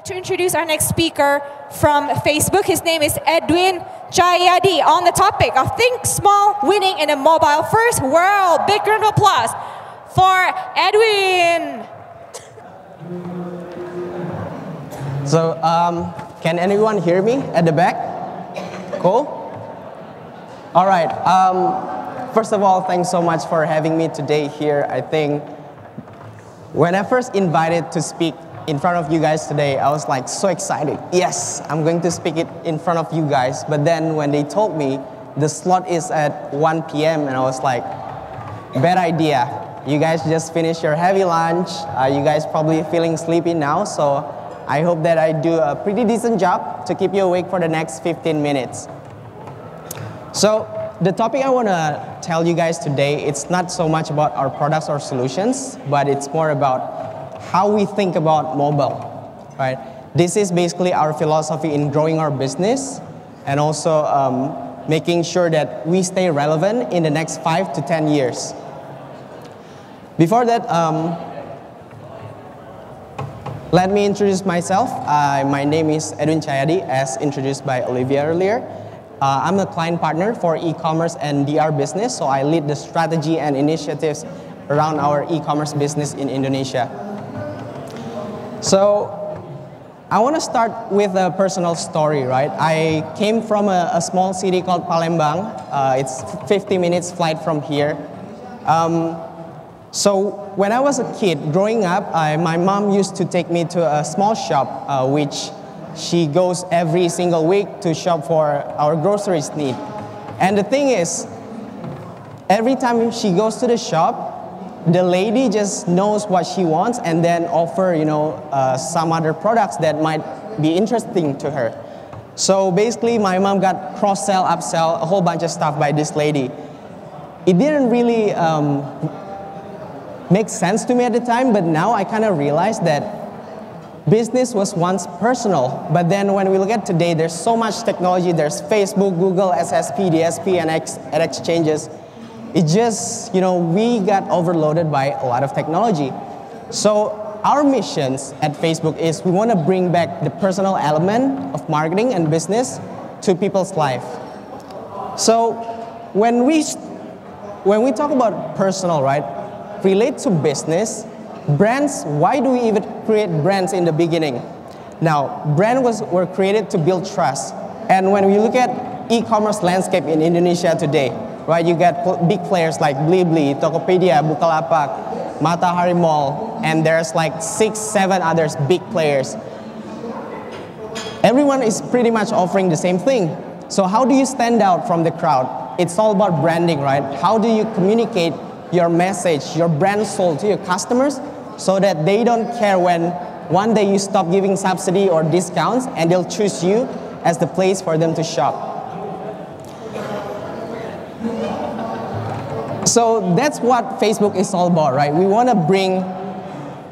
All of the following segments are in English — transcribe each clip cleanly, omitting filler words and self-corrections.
to introduce our next speaker from Facebook. His name is Edwin Chayadi on the topic of Think Small, Winning in a Mobile First World. Big round of applause for Edwin. So, can anyone hear me at the back? Cool? All right. First of all, thanks so much for having me today here. I think when I first invited to speak in front of you guys today, I was like so excited. Yes, I'm going to speak it in front of you guys. But then when they told me the slot is at 1 p.m. and I was like, bad idea. You guys just finished your heavy lunch. You guys probably feeling sleepy now. So I hope that I do a pretty decent job to keep you awake for the next 15 minutes. So the topic I want to tell you guys today, it's not so much about our products or solutions, but it's more about how we think about mobile, right? This is basically our philosophy in growing our business and also making sure that we stay relevant in the next 5 to 10 years. Before that, let me introduce myself. My name is Edwin Chayadi, as introduced by Olivia earlier. I'm a client partner for e-commerce and DR business, so I lead the strategy and initiatives around our e-commerce business in Indonesia. So I want to start with a personal story, right? I came from a small city called Palembang. It's 50 minutes flight from here. So when I was a kid, growing up, my mom used to take me to a small shop, which she goes every single week to shop for our groceries need. And the thing is, every time she goes to the shop, the lady just knows what she wants and then offer, some other products that might be interesting to her. So basically, my mom got cross-sell, upsell, a whole bunch of stuff by this lady. It didn't really make sense to me at the time, but now I kind of realized that business was once personal, but then when we look at today, there's so much technology. There's Facebook, Google, SSP, DSP, and exchanges. It just, we got overloaded by a lot of technology. So our missions at Facebook is we want to bring back the personal element of marketing and business to people's life. So when we talk about personal, right, relate to business, brands, why do we even create brands in the beginning? Now, brands were created to build trust. And when we look at e-commerce landscape in Indonesia today, right, you got big players like Blibli, Tokopedia, Bukalapak, Matahari Mall, and there's like 6, 7 others big players. Everyone is pretty much offering the same thing. So how do you stand out from the crowd? It's all about branding, right? How do you communicate your message, your brand soul to your customers so that they don't care when one day you stop giving subsidy or discounts and they'll choose you as the place for them to shop. So that's what Facebook is all about, right? We want to bring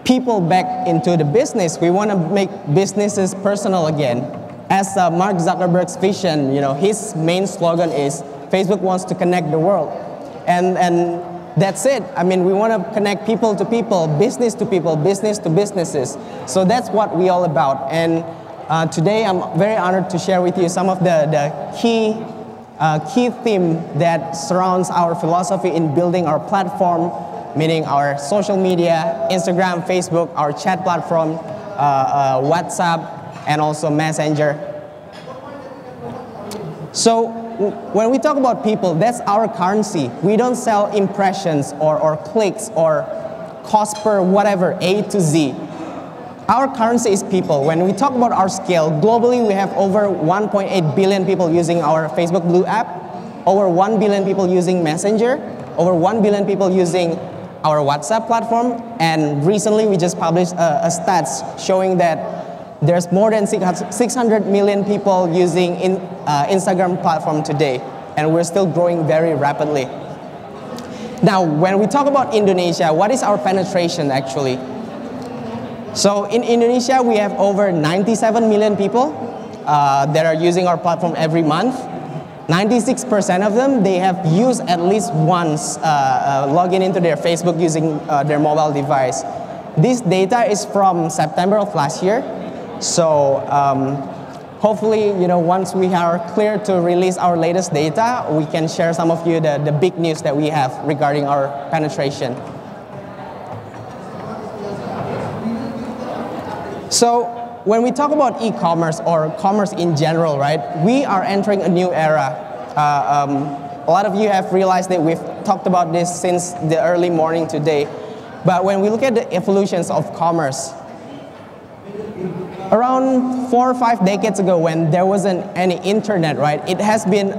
people back into the business. We want to make businesses personal again. As Mark Zuckerberg's vision, his main slogan is Facebook wants to connect the world. And that's it. I mean, we want to connect people to people, business to people, business to businesses. So that's what we're all about. And today I'm very honored to share with you some of the key theme that surrounds our philosophy in building our platform, meaning our social media, Instagram, Facebook, our chat platform, WhatsApp, and also Messenger. So when we talk about people, that's our currency. We don't sell impressions or clicks or cost per whatever, A to Z. Our currency is people. When we talk about our scale, globally we have over 1.8 billion people using our Facebook Blue app, over 1 billion people using Messenger, over 1 billion people using our WhatsApp platform, and recently we just published a stats showing that there's more than 600 million people using Instagram platform today, and we're still growing very rapidly. Now, when we talk about Indonesia, what is our penetration actually? So in Indonesia, we have over 97 million people that are using our platform every month. 96% of them, they have used at least once logging into their Facebook using their mobile device. This data is from September of last year. So hopefully, once we are clear to release our latest data, we can share some of you the big news that we have regarding our penetration. So when we talk about e-commerce or commerce in general, right, we are entering a new era. A lot of you have realized that we've talked about this since the early morning today. But when we look at the evolutions of commerce, around 4 or 5 decades ago when there wasn't any internet, right, it has been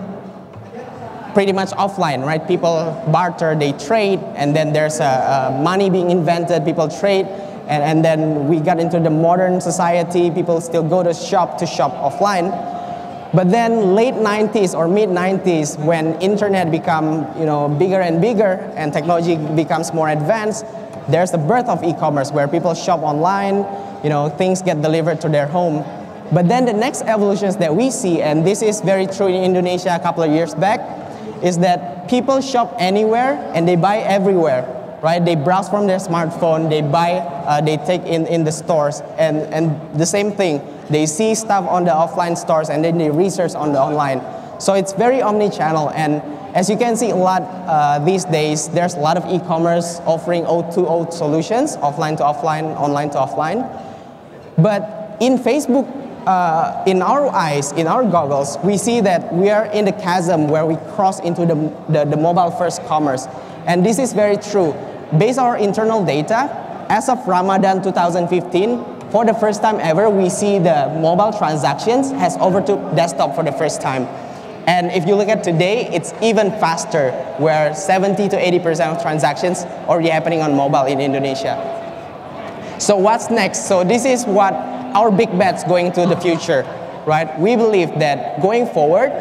pretty much offline, right? People barter, they trade, and then there's money being invented, people trade, and then we got into the modern society, people still go to shop offline. But then late 90s or mid 90s, when internet become bigger and bigger and technology becomes more advanced, there's the birth of e-commerce where people shop online, things get delivered to their home. But then the next evolutions that we see, and this is very true in Indonesia a couple of years back, is that people shop anywhere and they buy everywhere, right? They browse from their smartphone, they buy, they take in the stores, and the same thing. They see stuff on the offline stores and then they research on the online. So it's very omni-channel, and as you can see a lot these days, there's a lot of e-commerce offering O2O solutions, offline to offline, online to offline. But in Facebook, in our eyes, in our goggles, we see that we are in the chasm where we cross into the mobile-first commerce. And this is very true. Based on our internal data, as of Ramadan 2015, for the first time ever, we see the mobile transactions has overtook desktop for the first time. And if you look at today, it's even faster, where 70 to 80% of transactions are already happening on mobile in Indonesia. So what's next? So this is what our big bets going to the future, right? We believe that going forward,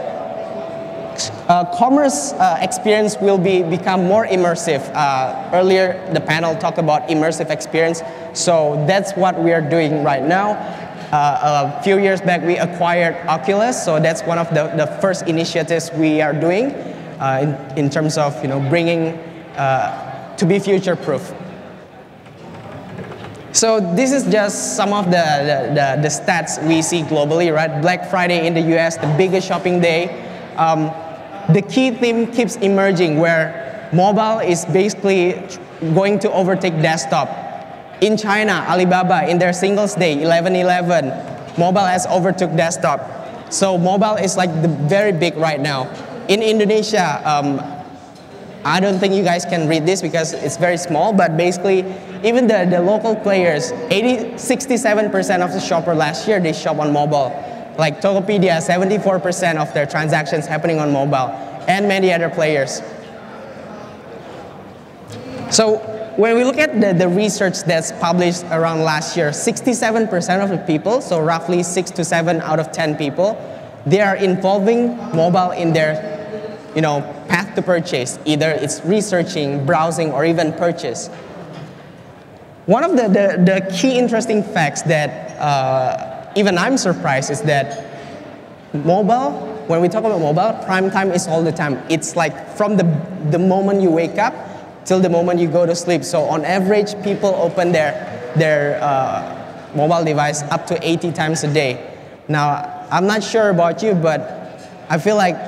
commerce experience will become more immersive. Earlier, the panel talked about immersive experience. So that's what we are doing right now. A few years back, we acquired Oculus. So that's one of the first initiatives we are doing in terms of bringing to be future-proof. So this is just some of the stats we see globally, right? Black Friday in the US, the biggest shopping day. The key theme keeps emerging where mobile is basically going to overtake desktop. In China, Alibaba, in their Singles Day, 11/11, mobile has overtook desktop. So mobile is like the very big right now. In Indonesia, I don't think you guys can read this because it's very small, but basically, even the local players, 67% of the shopper last year, they shop on mobile. Like Tokopedia, 74% of their transactions happening on mobile, and many other players. So when we look at the research that's published around last year, 67% of the people, so roughly 6 to 7 out of 10 people, they are involving mobile in their path to purchase. Either it's researching, browsing, or even purchase. One of the key interesting facts that even I'm surprised is that mobile, when we talk about mobile, prime time is all the time. It's like from the moment you wake up till the moment you go to sleep. So on average, people open their mobile device up to 80 times a day. Now, I'm not sure about you, but I feel like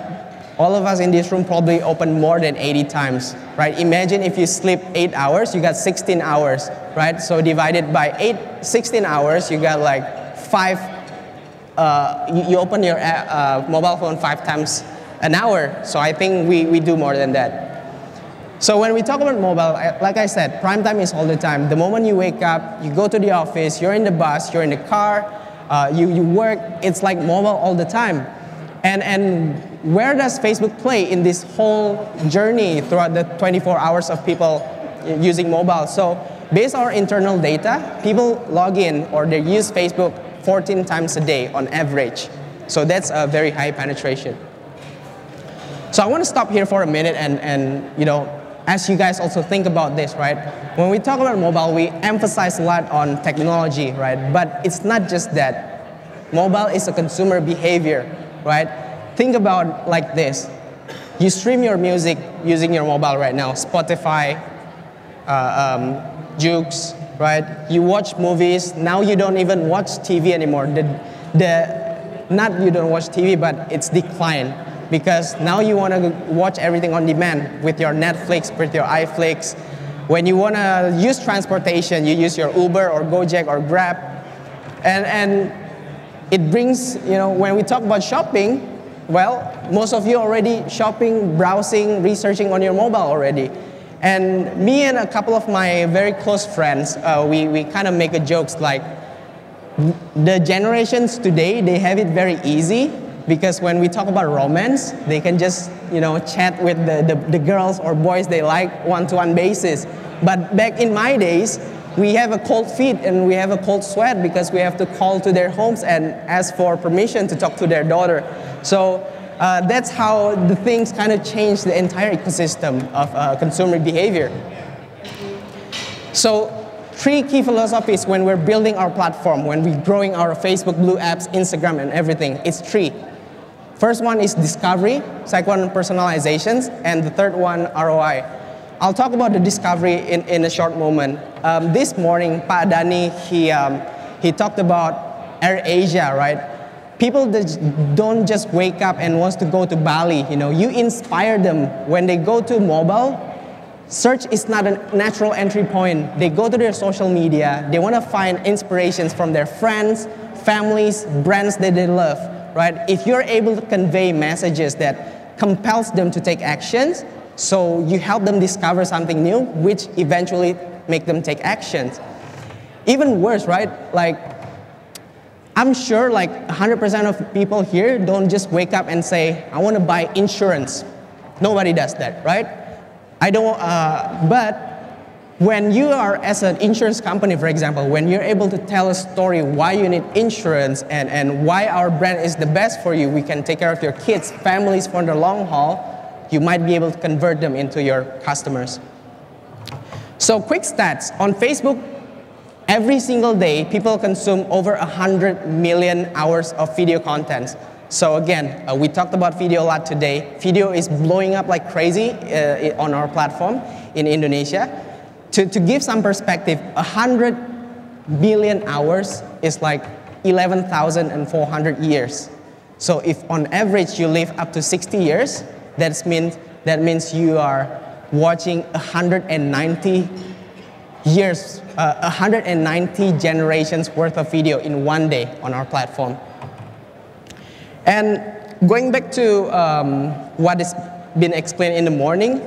all of us in this room probably open more than 80 times, right? Imagine if you sleep 8 hours, you got 16 hours, right? So divided by 16 hours, you got like 5, you open your mobile phone 5 times an hour. So I think we do more than that. So when we talk about mobile, like I said, prime time is all the time. The moment you wake up, you go to the office, you're in the bus, you're in the car, you work, it's like mobile all the time. And where does Facebook play in this whole journey throughout the 24 hours of people using mobile? So based on our internal data, people log in or they use Facebook 14 times a day on average. So that's a very high penetration. So I want to stop here for a minute and as you guys also think about this, right? When we talk about mobile, we emphasize a lot on technology, right? But it's not just that. Mobile is a consumer behavior, right? Think about like this. You stream your music using your mobile right now, Spotify, Joox, right? You watch movies, now you don't even watch TV anymore. Not you don't watch TV, but it's declined because now you want to watch everything on demand with your Netflix, with your iFlix. When you want to use transportation, you use your Uber or Gojek or Grab. And it brings, when we talk about shopping, well, most of you already shopping, browsing, researching on your mobile already. And me and a couple of my very close friends, we kind of make a jokes like, the generations today, they have it very easy because when we talk about romance, they can just, chat with the girls or boys they like one-to-one basis. But back in my days, we have a cold feet and we have a cold sweat because we have to call to their homes and ask for permission to talk to their daughter. So that's how the things kind of change the entire ecosystem of consumer behavior. So 3 key philosophies when we're building our platform, when we're growing our Facebook, Blue apps, Instagram, and everything. It's 3. First one is discovery, second one personalizations, and the third one ROI. I'll talk about the discovery in a short moment. This morning, Pak Dani, he talked about AirAsia, right? People that don't just wake up and wants to go to Bali, you inspire them. When they go to mobile, search is not a natural entry point. They go to their social media. They want to find inspirations from their friends, families, brands that they love, right? If you're able to convey messages that compels them to take actions, so you help them discover something new, which eventually make them take actions. Even worse, right? Like, I'm sure like 100% of people here don't just wake up and say, I want to buy insurance. Nobody does that, right? But when you are, as an insurance company, for example, when you're able to tell a story why you need insurance and why our brand is the best for you, we can take care of your kids, families for the long haul, you might be able to convert them into your customers. So quick stats. On Facebook, every single day, people consume over 100 million hours of video content. So again, we talked about video a lot today. Video is blowing up like crazy on our platform in Indonesia. To give some perspective, 100 billion hours is like 11,400 years. So if on average you live up to 60 years, that means you are watching 190 years, 190 generations worth of video in one day on our platform. And going back to what has been explained in the morning,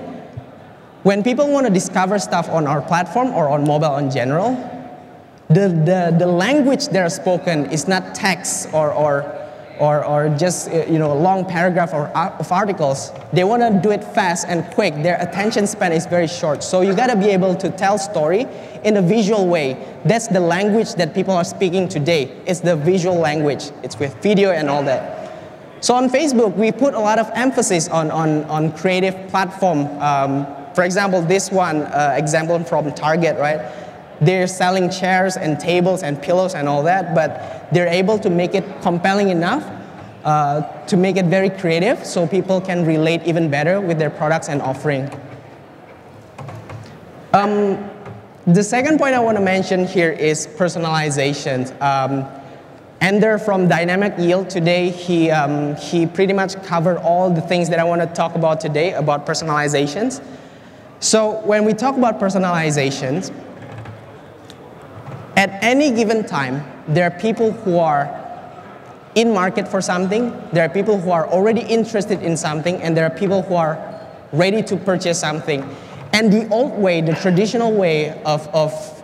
when people want to discover stuff on our platform or on mobile in general, the language that are spoken is not text or just a long paragraph of articles. They want to do it fast and quick. Their attention span is very short. So you got to be able to tell story in a visual way. That's the language that people are speaking today. It's the visual language. It's with video and all that. So on Facebook, we put a lot of emphasis on creative platform. For example, this one example from Target, right? They're selling chairs and tables and pillows and all that, but they're able to make it compelling enough to make it very creative so people can relate even better with their products and offering. The second point I want to mention here is personalization. Ender from Dynamic Yield today, he pretty much covered all the things that I want to talk about today about personalizations. So when we talk about personalizations, at any given time, there are people who are in market for something, there are people who are already interested in something, and there are people who are ready to purchase something. And the old way, the traditional way of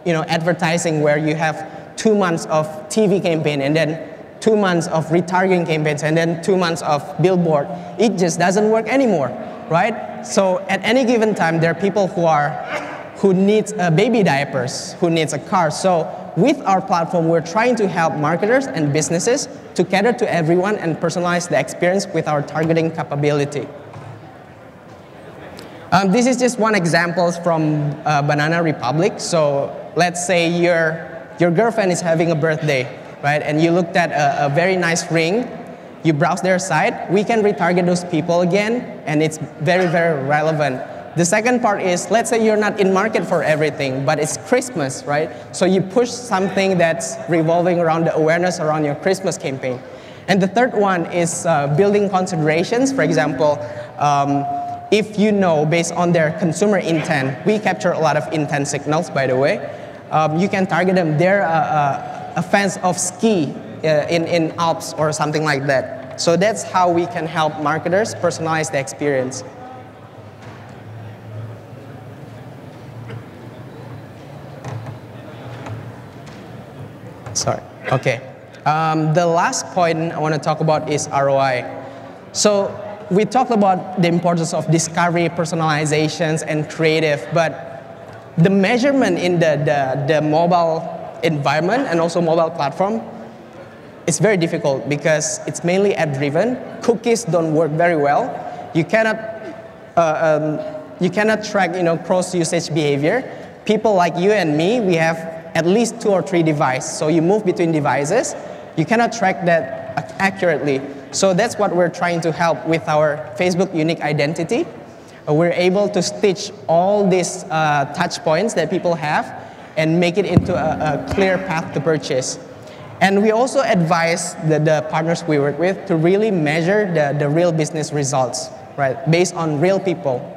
advertising, where you have 2 months of TV campaign and then 2 months of retargeting campaigns and then 2 months of billboard, it just doesn't work anymore, right? So at any given time, there are people who needs baby diapers, who needs a car. So with our platform, we're trying to help marketers and businesses to cater to everyone and personalize the experience with our targeting capability. This is just one example from Banana Republic. So let's say your girlfriend is having a birthday, right? And you looked at a very nice ring, you browse their site, we can retarget those people again, and it's very, very relevant. The second part is, let's say you're not in market for everything, but it's Christmas, right? So you push something that's revolving around the awareness around your Christmas campaign. And the third one is building considerations. For example, if you know, based on their consumer intent, we capture a lot of intent signals, by the way. You can target them. They're a fans of ski in Alps or something like that. So that's how we can help marketers personalize the experience. Sorry. Okay. The last point I want to talk about is ROI. So we talked about the importance of discovery, personalizations, and creative, but the measurement in the mobile environment and also mobile platform is very difficult because it's mainly ad-driven. Cookies don't work very well. You cannot track cross-usage behavior. People like you and me, we have at least 2 or 3 devices. So you move between devices. You cannot track that accurately. So that's what we're trying to help with our Facebook unique identity. We're able to stitch all these touch points that people have and make it into a clear path to purchase. And we also advise the partners we work with to really measure the real business results, right, based on real people.